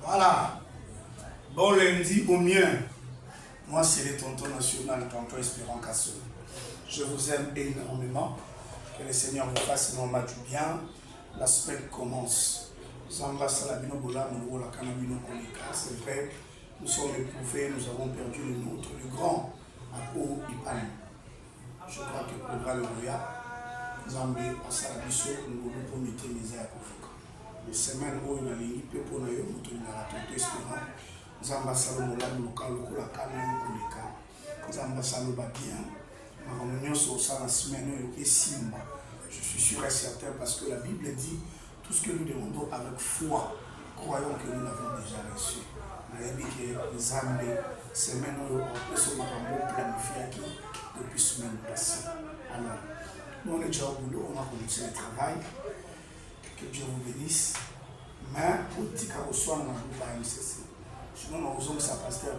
Voilà. Bon lundi au mien. Moi, c'est le tonton national, tonton Espérant Kassou. Je vous aime énormément. Que le Seigneur vous fasse énormément du bien. La semaine commence. C'est vrai, nous sommes éprouvés, nous avons perdu le nôtre, le grand Ako Ipani. Je crois que pour le Alléluia, Zambé, Asalabiso, nous voulons promettre les airs pour vous. Les semaines où il y a les nippes pour nous, nous avons tout espérant. Zamba Salomo, la local, la canne, le cas. Zamba Salomo, bien. Ma réunion sur ça la semaine, il y a Simba. Je suis sûr et certain parce que la Bible dit tout ce que nous demandons avec foi, croyons que nous l'avons déjà reçu. Nous avons dit que Zambé, semaine où on peut se planifier depuis semaine passée. Alors, nous on est déjà au boulot, on a commencé le travail. Que Dieu vous bénisse. Mais, au petit cas, au soir, on a beaucoup à MCC. Sinon, nous avons ça pasteur